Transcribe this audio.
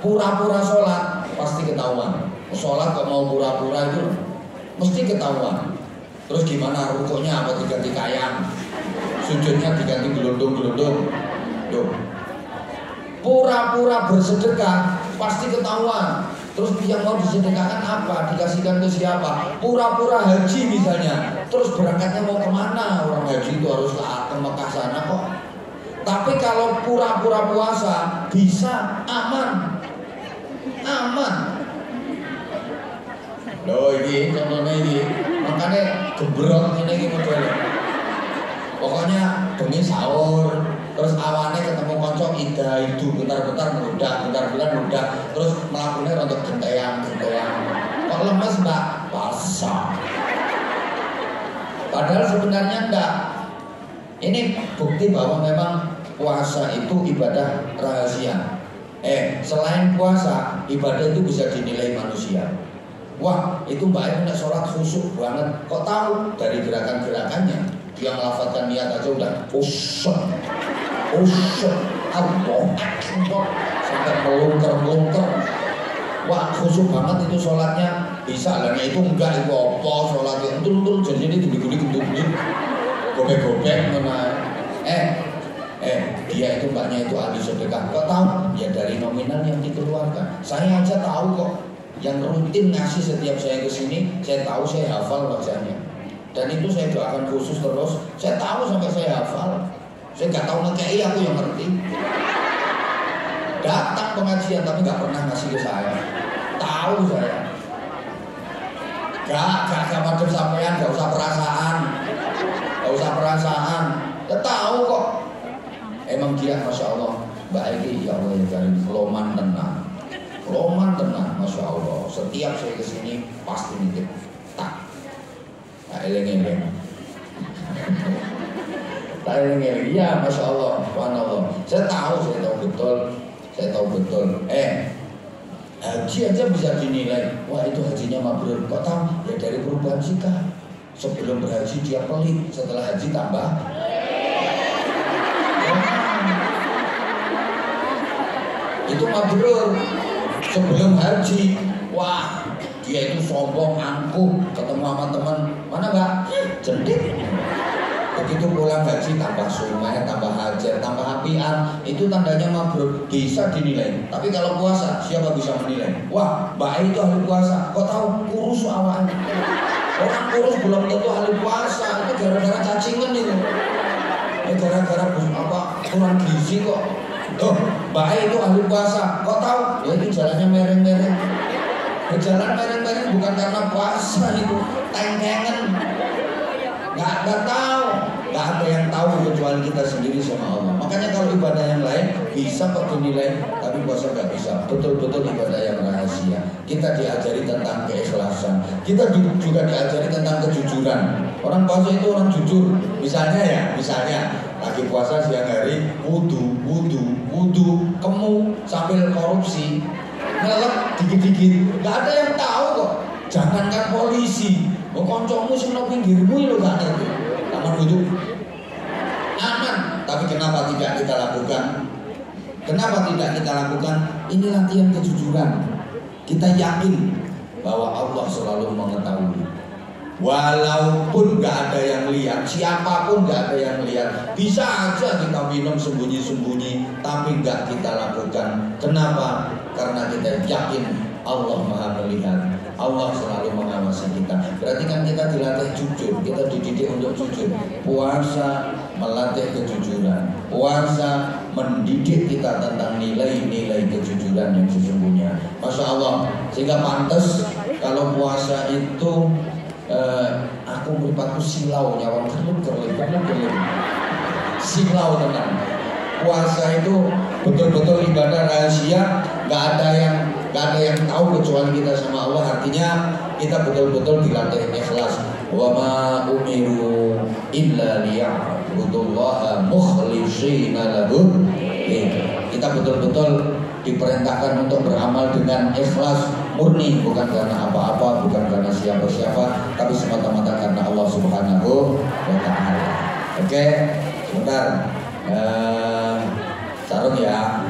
pura-pura sholat pasti ketahuan. Sholat kok mau pura-pura itu mesti ketahuan. Terus gimana rukuknya apa diganti kayang, sujudnya diganti gelundung-gelundung. Pura-pura bersedekah pasti ketahuan. Terus yang mau disedekahkan apa? Dikasihkan ke siapa? Pura-pura haji misalnya. Terus berangkatnya mau kemana? Orang haji itu harus ke Mekah sana kok. Tapi kalau pura-pura puasa bisa aman. Aman. Loh ini contohnya ini. Makanya gebrot ini modelnya. Pokoknya demi sahur. Terus awannya ketemu konco ida itu bentar-bentar meludak, bentar-bentar terus melakukannya untuk genteyang. Kok lemes mbak? Basah. Padahal sebenarnya enggak. Ini bukti bahwa memang puasa itu ibadah rahasia. Selain puasa, ibadah itu bisa dinilai manusia. Wah, itu mbak Ayu sholat khusyuk banget. Kok tahu? Dari gerakan-gerakannya. Dia melafatkan niat aja udah usah Allah Akbar sampai melungker. Wah khusyuk banget itu sholatnya. Bisa lah, itu enggak itu apa sholatnya betul jadi ini gede-gede gobek-gobek mana. Dia itu mbaknya itu ahli sedekah. Kok tahu? Ya dari nominal yang dikeluarkan. Saya aja tahu kok. Yang rutin ngasih setiap saya kesini, saya tahu, saya hafal wajahnya. Dan itu saya doakan khusus terus. Saya tahu sampai saya hafal. Saya nggak tahu ngekei, aku yang ngerti. Datang pengajian tapi nggak pernah ngasih ke saya. Tahu saya. Gak macam sampean, gak usah perasaan. Saya tahu kok. Emang dia masya Allah, Mbak Egi ya Allah yang karim, loman tenang, masya Allah. Setiap saya kesini pasti nitip tak. Eleng-eleng. Iya, masya Allah, subhanallah. Saya tahu betul. Haji aja bisa dinilai. Wah itu hajinya mabrur. Kok tahu? Ya dari perubahan sikap. Sebelum berhaji dia pelit, setelah haji tambah. Itu mabrur. Sebelum haji, wah dia itu sombong, angkuh, ketemu sama teman, mana mbak? Jendik. Begitu pulang haji tambah sumai, tambah hajar, tambah apian, itu tandanya mabrur, bisa dinilai. Tapi kalau puasa, siapa bisa menilai? Wah, mbak itu ahli puasa, kok tahu? Kurus awalnya. Orang kurus belum tentu ahli puasa, itu gara-gara cacingan itu. Gara-gara kurang gizi kok. Mbak itu ahli puasa, kok tahu? Ya itu jalannya mereng-mereng. Berjalan mereng-mereng bukan karena puasa itu, tengkengan. Nggak tahu, nggak ada yang tahu kecuali kita sendiri sama Allah. Makanya kalau ibadah yang lain bisa kok dinilai, tapi puasa nggak bisa. Betul-betul ibadah yang rahasia. Kita diajari tentang keikhlasan. Kita juga diajari tentang kejujuran. Orang puasa itu orang jujur. Misalnya lagi puasa siang hari, wudu, kemu sambil korupsi. Ngelak dikit-dikit, nggak ada yang tahu kok. Jangankan polisi, koncomu sing nang pinggirmu lho gak ngerti. Taman wudu aman, tapi kenapa tidak kita lakukan? Ini latihan kejujuran. Kita yakin bahwa Allah selalu mengetahui. Walaupun gak ada yang lihat, siapapun gak ada yang lihat, bisa aja kita minum sembunyi-sembunyi, tapi gak kita lakukan. Kenapa? Karena kita yakin Allah Maha melihat, Allah selalu mengawasi kita. Berarti kan kita dilatih jujur, kita dididik untuk jujur. Puasa melatih kejujuran, puasa mendidik kita tentang nilai-nilai kejujuran yang sesungguhnya. Masya Allah, sehingga pantas kalau puasa itu aku meripatku silau nyawang kerlip silau tenang. Puasa itu betul-betul ibadah rahasia, nggak ada yang tahu kecuali kita sama Allah. Artinya kita betul-betul dilatih ikhlas. Wa ma umiru illa liya'budullaha mukhlishina lahu. Kita betul-betul diperintahkan untuk beramal dengan ikhlas, murni, bukan karena apa-apa, bukan karena siapa-siapa, tapi semata-mata karena Allah Subhanahu wa Ta'ala. Oke, sebentar. Sarung ya.